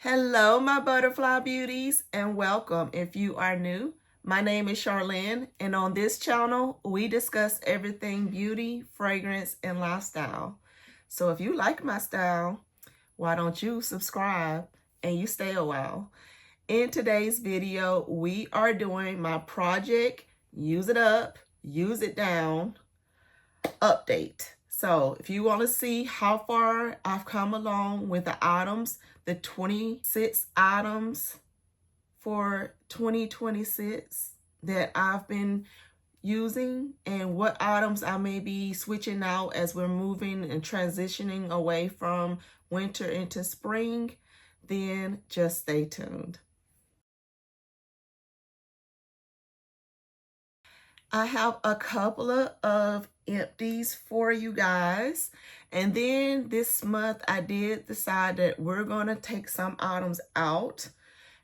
Hello, my butterfly beauties, and welcome if you are new. My name is Charlen, and on this channel, we discuss everything beauty, fragrance, and lifestyle. So if you like my style, why don't you subscribe and you stay a while? In today's video, we are doing my project, use it up, use it down, update. So if you want to see how far I've come along with the items, the 26 items for 2026 that I've been using and what items I may be switching out as we're moving and transitioning away from winter into spring, then just stay tuned. I have a couple of empties for you guys. And then this month I did decide that we're going to take some items out.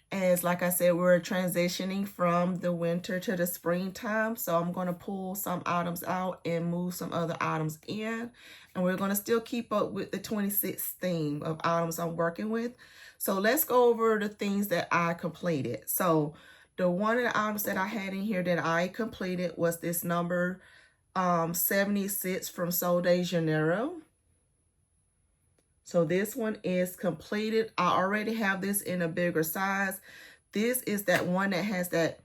As like I said, we're transitioning from the winter to the springtime. So I'm going to pull some items out and move some other items in. And we're going to still keep up with the 26 theme of items I'm working with. So let's go over the things that I completed. So the one of the items that I had in here that I completed was this number 76 from Sol de Janeiro. So this one is completed. I already have this in a bigger size. This is that one that has that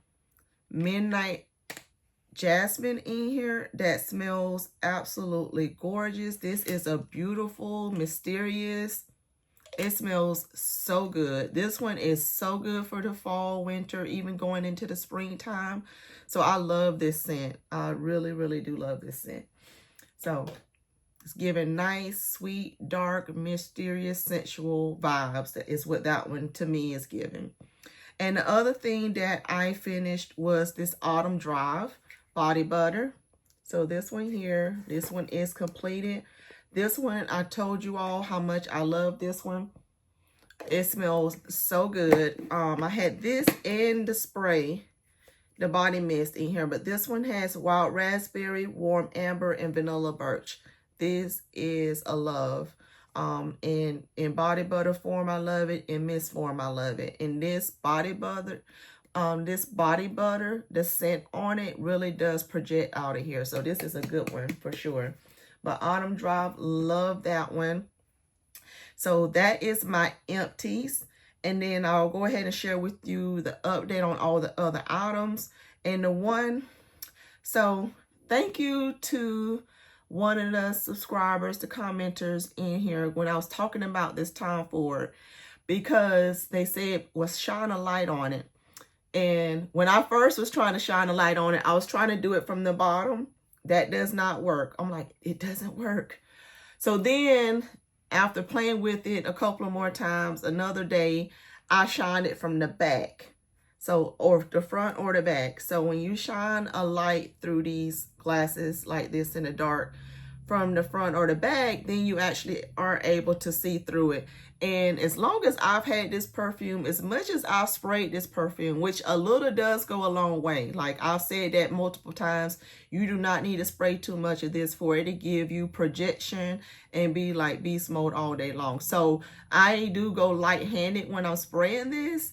midnight jasmine in here that smells absolutely gorgeous. This is a beautiful, mysterious. It smells so good. This one is so good for the fall, winter, even going into the springtime. So I love this scent. I really, really do love this scent. So it's giving nice, sweet, dark, mysterious, sensual vibes. That is what that one to me is giving. And the other thing that I finished was this Autumn Drive body butter. So this one here, this one is completed. This one, I told you all how much I love this one. It smells so good. I had this and the spray, the body mist in here, but this one has wild raspberry, warm amber, and vanilla birch. This is a love. In body butter form, I love it. In mist form, I love it. In this body butter, the scent on it really does project out of here. So this is a good one for sure. But Autumn Drive, love that one. So that is my empties. And then I'll go ahead and share with you the update on all the other items. And the one, so thank you to one of the subscribers, the commenters in here when I was talking about this Tom Ford, because they said was shine a light on it. And when I first was trying to shine a light on it, I was trying to do it from the bottom. That does not work. I'm like, it doesn't work. So then after playing with it a couple of more times, another day, I shined it from the back. So, or the front or the back. So when you shine a light through these glasses like this in the dark from the front or the back, then you actually are able to see through it. And as long as I've had this perfume, as much as I've sprayed this perfume, which a little does go a long way. Like I've said that multiple times, you do not need to spray too much of this for it to give you projection and be like beast mode all day long. So I do go light-handed when I'm spraying this,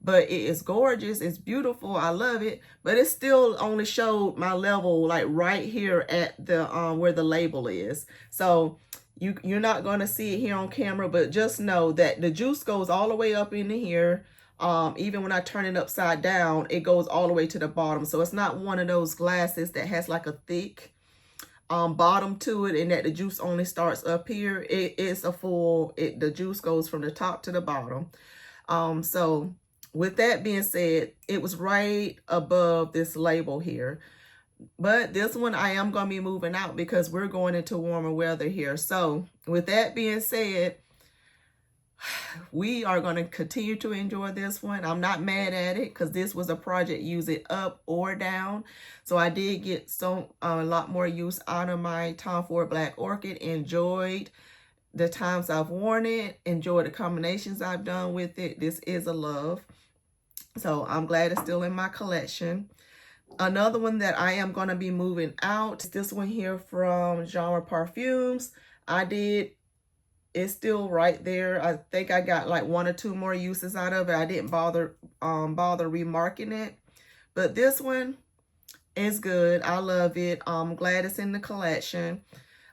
but it is gorgeous. It's beautiful. I love it. But it still only showed my level like right here at the where the label is. So you're not going to see it here on camera, but just know that the juice goes all the way up into here. Even when I turn it upside down, it goes all the way to the bottom. So it's not one of those glasses that has like a thick bottom to it and that the juice only starts up here. It is a full, the juice goes from the top to the bottom. So with that being said, it was right above this label here. But this one I am going to be moving out because we're going into warmer weather here. So with that being said, we are going to continue to enjoy this one. I'm not mad at it because this was a project, use it up or down. So I did get a lot more use out of my Tom Ford Black Orchid. Enjoyed the times I've worn it. Enjoyed the combinations I've done with it. This is a love. So I'm glad it's still in my collection. Another one that I am going to be moving out is this one here from Genre Perfumes. I did it's still right there. I think I got like 1 or 2 more uses out of it. I didn't bother remarking it. But this one is good. I love it. I'm glad it's in the collection.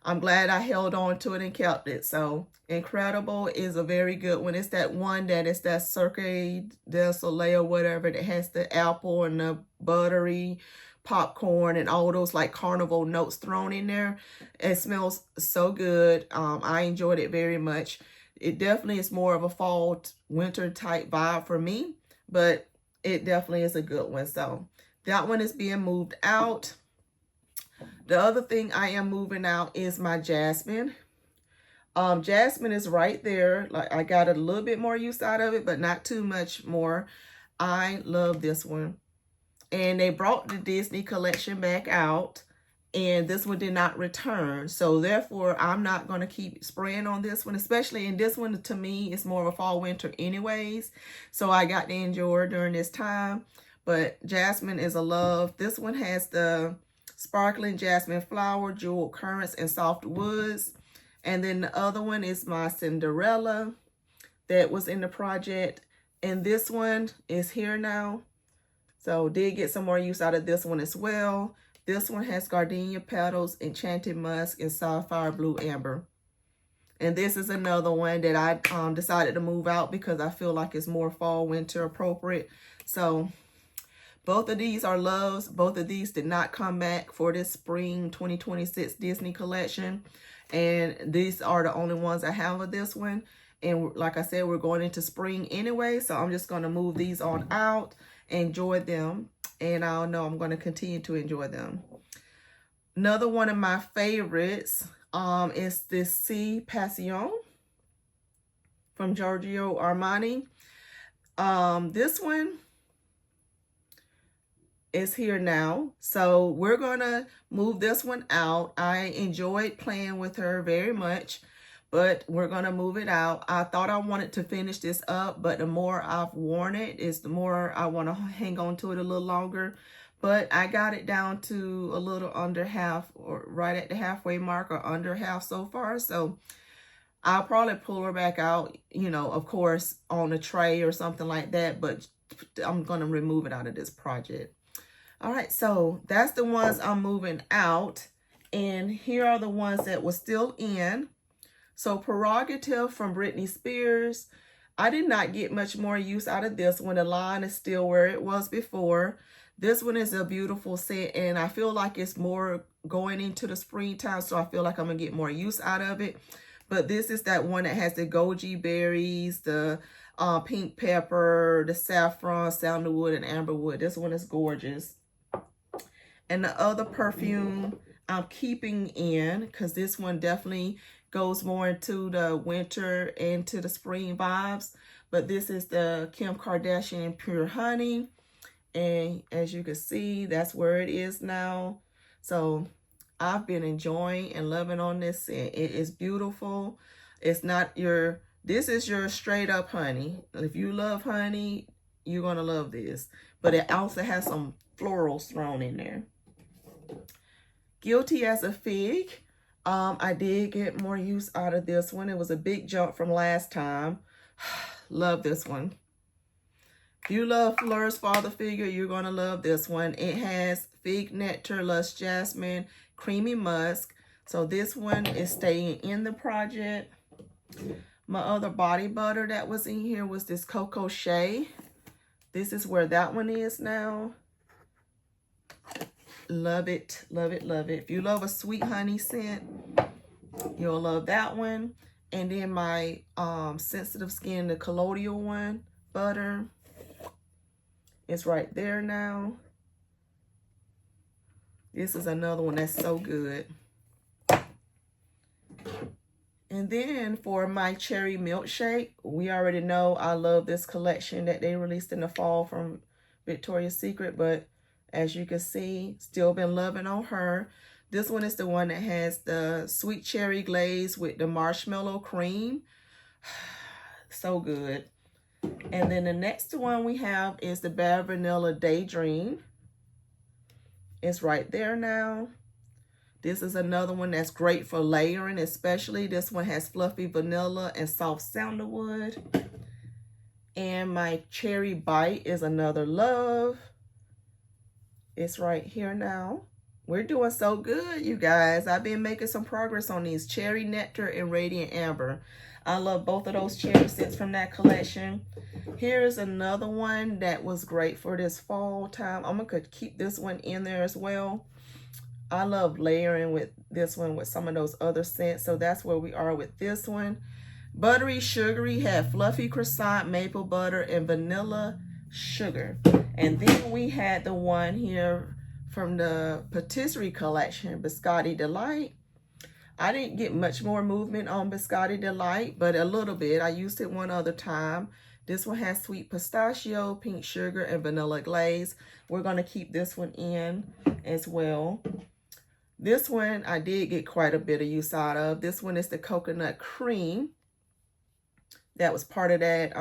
I'm glad I held on to it and kept it. So Incredible is a very good one. It's that one that is that Cirque du Soleil or whatever that has the apple and the buttery popcorn and all those like carnival notes thrown in there. It smells so good. I enjoyed it very much. It definitely is more of a fall winter type vibe for me, but it definitely is a good one. So that one is being moved out. The other thing I am moving out is my Jasmine. Jasmine is right there. Like I got a little bit more use out of it, but not too much more. I love this one. And they brought the Disney collection back out, and this one did not return. So therefore, I'm not going to keep spraying on this one, especially in this one. To me, it's more of a fall winter anyways. So I got to enjoy during this time. But Jasmine is a love. This one has the sparkling jasmine flower, jeweled currants, and soft woods. And then the other one is my Cinderella that was in the project. And this one is here now. So did get some more use out of this one as well. This one has gardenia petals, enchanted musk, and sapphire blue amber. And this is another one that I decided to move out because I feel like it's more fall winter appropriate. So both of these are loves. Both of these did not come back for this spring 2026 Disney collection. And these are the only ones I have of this one. And like I said, we're going into spring anyway. So I'm just going to move these on out, enjoy them. And I know I'm going to continue to enjoy them. Another one of my favorites is this C Passion from Giorgio Armani. This one is here now. So we're going to move this one out. I enjoyed playing with her very much, but we're going to move it out. I thought I wanted to finish this up, but the more I've worn it is the more I want to hang on to it a little longer. But I got it down to a little under half, or right at the halfway mark, or under half so far. So I'll probably pull her back out, you know, of course, on a tray or something like that. But I'm going to remove it out of this project. All right, so that's the ones I'm moving out. And here are the ones that were still in. So Prerogative from Britney Spears. I did not get much more use out of this one. The line is still where it was before. This one is a beautiful set, and I feel like it's more going into the springtime, so I feel like I'm going to get more use out of it. But this is that one that has the goji berries, the pink pepper, the saffron, sandalwood, and amberwood. This one is gorgeous. And the other perfume I'm keeping in, because this one definitely goes more into the winter and to the spring vibes. But this is the Kim Kardashian Pure Honey. And as you can see, that's where it is now. So I've been enjoying and loving on this scent. It is beautiful. It's not your, this is your straight up honey. If you love honey, you're going to love this. But it also has some florals thrown in there. Guilty as a Fig. I did get more use out of this one. It was a big jump from last time. Love this one. If you love Fleur's Father Figure, you're going to love this one. It has Fig Nectar, Lush Jasmine, Creamy Musk. So this one is staying in the project. My other body butter that was in here was this Coco Shea. This is where that one is now. Love it, love it, love it. If you love a sweet honey scent, you'll love that one. And then my sensitive skin, the colloidal one, butter. It's right there now. This is another one that's so good. And then for my cherry milkshake, we already know I love this collection that they released in the fall from Victoria's Secret. But as you can see, still been loving on her. This one is the one that has the sweet cherry glaze with the marshmallow cream. So good. And then the next one we have is the Bad Vanilla Daydream. It's right there now. This is another one that's great for layering, especially. This one has fluffy vanilla and soft sandalwood. And my cherry bite is another love. It's right here now. We're doing so good, you guys. I've been making some progress on these. Cherry Nectar and Radiant Amber. I love both of those cherry scents from that collection. Here's another one that was great for this fall time. I'm going to keep this one in there as well. I love layering with this one with some of those other scents. So that's where we are with this one. Buttery Sugary had fluffy croissant, maple butter, and vanilla sugar. And then we had the one here from the patisserie collection, Biscotti Delight. I didn't get much more movement on Biscotti Delight, but a little bit. I used it one other time. This one has sweet pistachio, pink sugar, and vanilla glaze. We're going to keep this one in as well. This one I did get quite a bit of use out of. This one is the coconut cream. That was part of that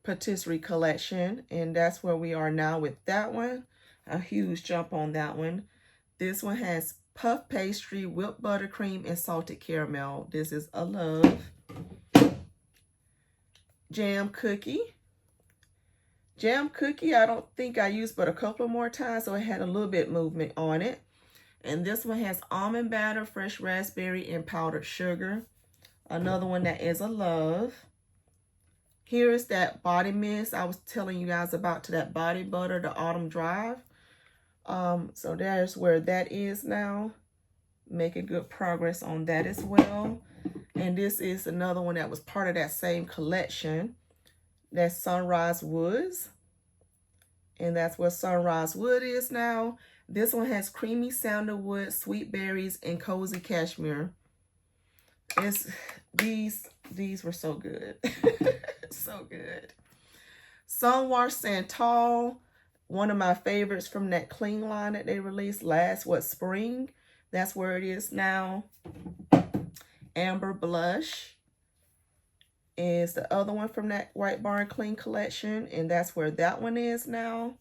patisserie collection, and that's where we are now with that one. A huge jump on that one. This one has puff pastry, whipped buttercream, and salted caramel. This is a love. Jam cookie. Jam cookie I don't think I used but a couple more times, so it had a little bit movement on it. And this one has almond batter, fresh raspberry, and powdered sugar. Another one that is a love. Here is that body mist I was telling you guys about, to that body butter, the Autumn Drive. So there's where that is now. Making good progress on that as well. And this is another one that was part of that same collection. That's Sunrise Woods. And that's where Sunrise Wood is now. This one has creamy sandalwood, sweet berries, and cozy cashmere. These were so good. So good. Sunwash Santal, one of my favorites from that clean line that they released last spring. That's where it is now. Amber Blush is the other one from that White Barn Clean collection, and that's where that one is now.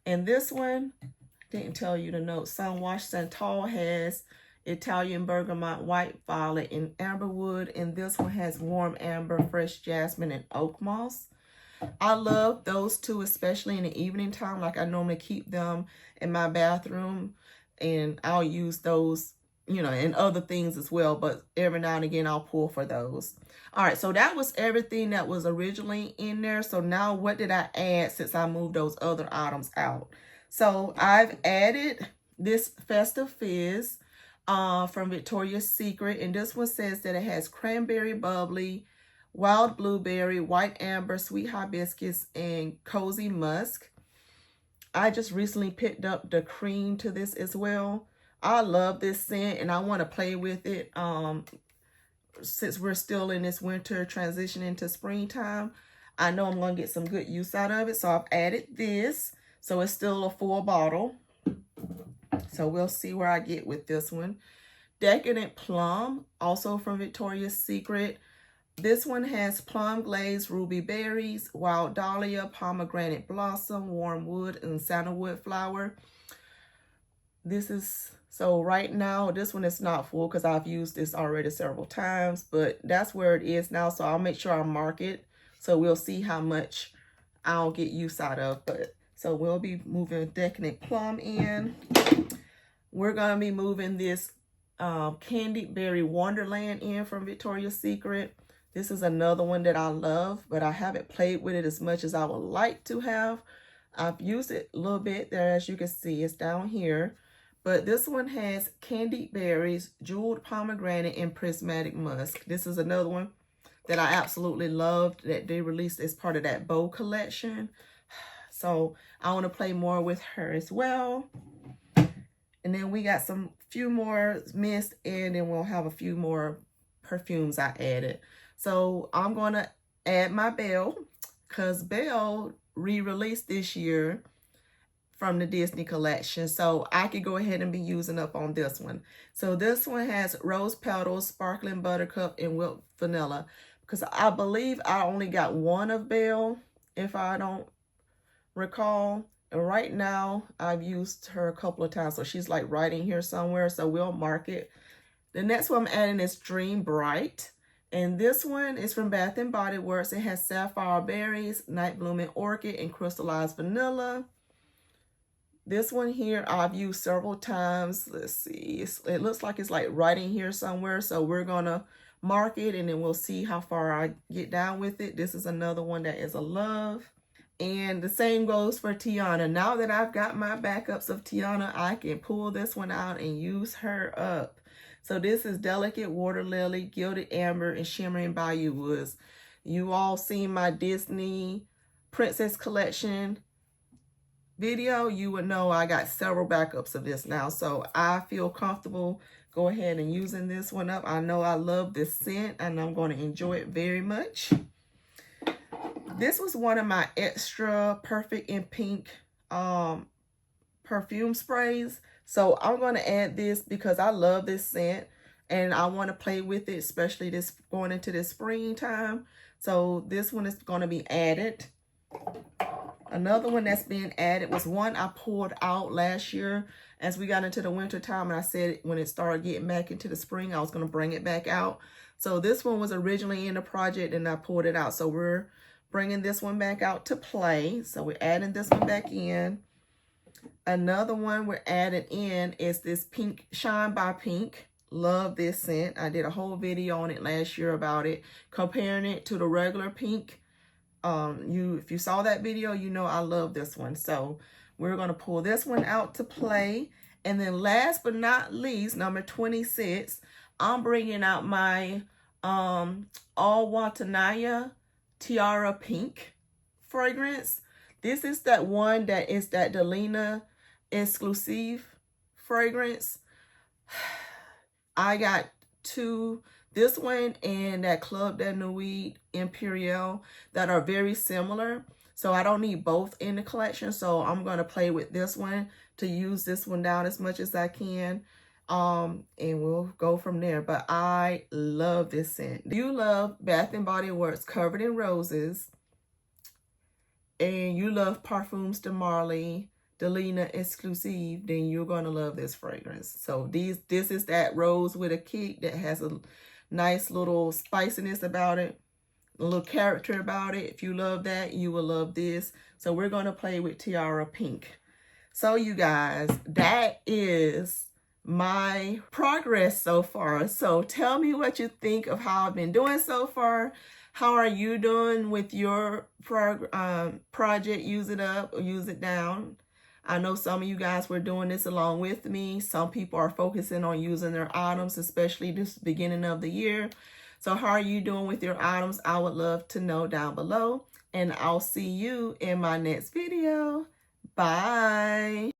And this one, didn't tell you the note. Sunwash Santal has Italian bergamot, white violet, and amberwood, and this one has warm amber, fresh jasmine, and oak moss. I love those two, especially in the evening time. Like, I normally keep them in my bathroom, and I'll use those, you know, and other things as well, but every now and again I'll pull for those. All right, so that was everything that was originally in there. So now what did I add since I moved those other items out? So I've added this Festive Fizz from Victoria's Secret, and this one says that it has cranberry bubbly, wild blueberry, white amber, sweet hibiscus, and cozy musk. I just recently picked up the cream to this as well. I love this scent, and I want to play with it since we're still in this winter transition into springtime. I know I'm going to get some good use out of it, so I've added this. So it's still a full bottle. So we'll see where I get with this one. Decadent Plum, also from Victoria's Secret. This one has plum glaze, ruby berries, wild dahlia, pomegranate blossom, warm wood, and sandalwood flower. This is, so right now, this one is not full because I've used this already several times, but that's where it is now. So I'll make sure I mark it. So we'll see how much I'll get use out of. But so we'll be moving Decadent Plum in. We're going to be moving this Candied Berry Wonderland in from Victoria's Secret. This is another one that I love, but I haven't played with it as much as I would like to have. I've used it a little bit there, as you can see. It's down here. But this one has candied berries, jeweled pomegranate, and prismatic musk. This is another one that I absolutely loved that they released as part of that bow collection. So I want to play more with her as well. And then we got some few more mist, and then we'll have a few more perfumes I added. So I'm going to add my Belle, because Belle re-released this year from the Disney collection. So I could go ahead and be using up on this one. So this one has rose petals, sparkling buttercup, and whipped vanilla. Because I believe I only got one of Belle, if I don't recall. And right now, I've used her a couple of times. So she's like right in here somewhere. So we'll mark it. The next one I'm adding is Dream Bright. And this one is from Bath & Body Works. It has Sapphire Berries, Night Blooming Orchid, and Crystallized Vanilla. This one here I've used several times. Let's see. It looks like it's like right in here somewhere. So we're going to mark it and then we'll see how far I get down with it. This is another one that is a love. And the same goes for Tiana. Now that I've got my backups of Tiana, I can pull this one out and use her up. So this is Delicate Water Lily, Gilded Amber, and Shimmering Bayou Woods. You all seen my Disney Princess Collection video. You would know I got several backups of this now. So I feel comfortable go ahead and using this one up. I know I love this scent and I'm going to enjoy it very much. This was one of my extra Perfect in Pink perfume sprays. So I'm going to add this because I love this scent and I want to play with it, especially this going into this springtime. So this one is going to be added. Another one that's being added was one I pulled out last year as we got into the winter time, and I said when it started getting back into the spring, I was going to bring it back out. So this one was originally in the project and I pulled it out. So we're bringing this one back out to play. So we're adding this one back in. Another one we're adding in is this Pink Shine by Pink. Love this scent. I did a whole video on it last year about it, comparing it to the regular pink. If you saw that video, you know I love this one. So we're going to pull this one out to play. And then last but not least, number 26, I'm bringing out my All Watanaya Tiara Pink fragrance. This is that one that is that Delina exclusive fragrance. I got two, this one and that Club de Nuit Imperial, that are very similar. So I don't need both in the collection. So I'm going to play with this one to use this one down as much as I can. And we'll go from there. But I love this scent. Do you love Bath & Body Works Covered in Roses? And you love Perfumes de Marly, Delina Exclusive, then you're going to love this fragrance. So this is that rose with a kick that has a nice little spiciness about it, a little character about it. If you love that, you will love this. So we're going to play with Tiara Pink. So you guys, that is my progress so far. So tell me what you think of how I've been doing so far. How are you doing with your project? Use it up or use it down. I know some of you guys were doing this along with me. Some people are focusing on using their items, especially this beginning of the year. So how are you doing with your items? I would love to know down below. And I'll see you in my next video. Bye.